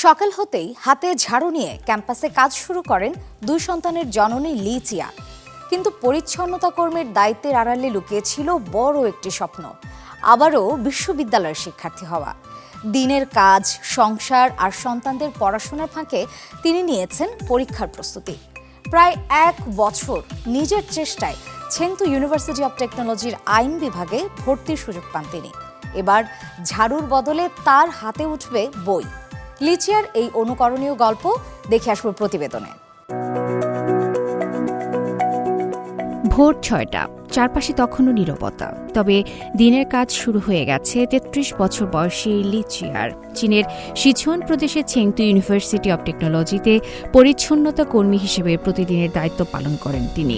সকাল হতেই হাতে ঝাড়ু নিয়ে ক্যাম্পাসে কাজ শুরু করেন দুই সন্তানের জননী লি চিয়া। কিন্তু পরিচ্ছন্নতা কর্মীর দায়িত্বের আড়ালে লুকিয়েছিল বড় একটি স্বপ্ন, আবারও বিশ্ববিদ্যালয়ের শিক্ষার্থী হওয়া। দিনের কাজ, সংসার আর সন্তানদের পড়াশোনার ফাঁকে তিনি নিয়েছেন পরীক্ষার প্রস্তুতি। প্রায় 1 বছর নিজের চেষ্টায় ছেংতু ইউনিভার্সিটি অব টেকনোলজির আইন বিভাগে ভর্তির সুযোগ পান তিনি। এবার ঝাড়ুর বদলে তার হাতে উঠবে বই। লি চিয়ার এই অনুকরণীয় গল্প দেখে আসবো প্রতিবেদনে। ভোর 6টা, চারপাশে তখনও নীরবতা। তবে দিনের কাজ শুরু হয়ে গেছে 33 বছর বয়সী লি চিয়ার। চীনের সিচুয়ান প্রদেশের ছেংতু ইউনিভার্সিটি অব টেকনোলজিতে পরিচ্ছন্নতা কর্মী হিসেবে প্রতিদিনের দায়িত্ব পালন করেন তিনি।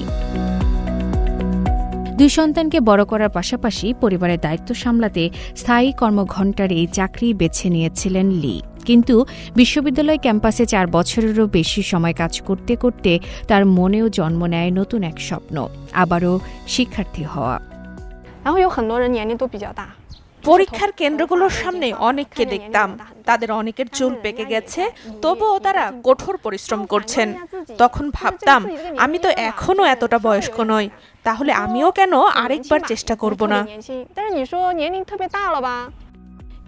2 সন্তানকে বড় করার পাশাপাশি পরিবারের দায়িত্ব সামলাতে স্থায়ী কর্মঘণ্টার এই চাকরি বেছে নিয়েছিলেন লি। কিন্তু বিশ্ববিদ্যালয় ক্যাম্পাসে 4 বছরেরও বেশি সময় কাজ করতে করতে তার মনেও জন্ম নেয় নতুন এক স্বপ্ন, আবারও শিক্ষার্থী হওয়া। পরীক্ষার কেন্দ্রগুলোর সামনে অনেককে দেখতাম, তাদের অনেকের চুল পেকে গেছে, তবুও তারা কঠোর পরিশ্রম করছেন। তখন ভাবতাম, আমি তো এখনো এতটা বয়স্ক নই, তাহলে আমিও কেন আরেকবার চেষ্টা করব না।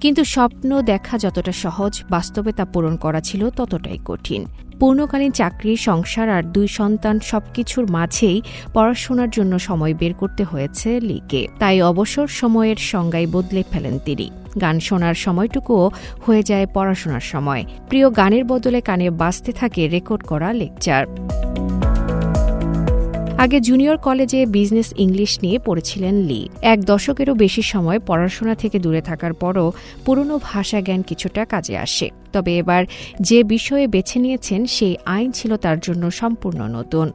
কিন্তু স্বপ্ন দেখা যতটা সহজ, বাস্তবে তা পূরণ করা ছিল ততটাই কঠিন। পূর্ণকালীন চাকরি, সংসার আর 2 সন্তান সবকিছুর মাঝেই পড়াশোনার জন্য সময় বের করতে হয়েছে লিকে। তাই অবসর সময়ের সংজ্ঞাই বদলে ফেলেন তিনি। গান শোনার সময়টুকুও হয়ে যায় পড়াশোনার সময়। প্রিয় গানের বদলে কানে বাজতে থাকে রেকর্ড করা লেকচার। আগে জুনিয়র কলেজে বিজনেস ইংলিশ নিয়ে পড়েছিলেন লি। 1 দশকেরও বেশি সময় পড়াশোনা থেকে দূরে থাকার পরও পুরনো ভাষা জ্ঞান কিছুটা কাজে আসে। তবে এবার যে বিষয়ে বেছে নিয়েছেন সেই আইন ছিল তার জন্য সম্পূর্ণ নতুন।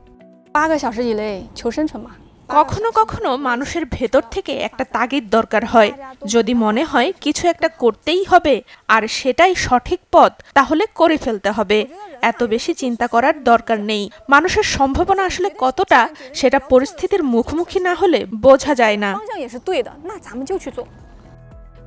কখনো কখনো মানুষের ভেতর থেকে একটা তাগিদ দরকার হয়। যদি মনে হয় কিছু একটা করতেই হবে আর সেটাই সঠিক পথ, তাহলে করে ফেলতে হবে। এত বেশি চিন্তা করার দরকার নেই। মানুষের সম্ভাবনা আসলে কতটা, সেটা পরিস্থিতির মুখোমুখি না হলে বোঝা যায় না।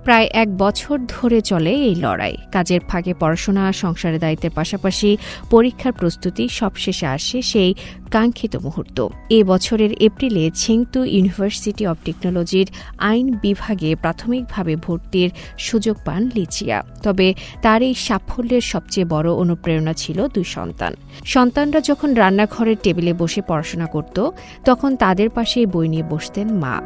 প্রায় 1 বছর ধরে চলে এই লড়াই। কাজের ফাঁকে পড়াশোনা, সংসারের দায়িত্বের পাশাপাশি পরীক্ষার প্রস্তুতি, সবশেষে আসে সেই কাঙ্ক্ষিত মুহূর্ত। এ বছরের এপ্রিলে ছেংতু ইউনিভার্সিটি অব টেকনোলজির আইন বিভাগে প্রাথমিকভাবে ভর্তির সুযোগ পান লি চিয়া। তবে তার এই সাফল্যের সবচেয়ে বড় অনুপ্রেরণা ছিল 2 সন্তান। সন্তানরা যখন রান্নাঘরের টেবিলে বসে পড়াশোনা করত, তখন তাদের পাশেই বই নিয়ে বসতেন মা।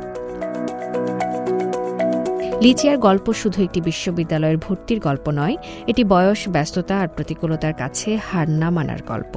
লি চিয়ার গল্প শুধু একটি বিশ্ববিদ্যালয়ের ভর্তির গল্প নয়, এটি বয়স, ব্যস্ততা আর প্রতিকূলতার কাছে হার না মানার গল্প।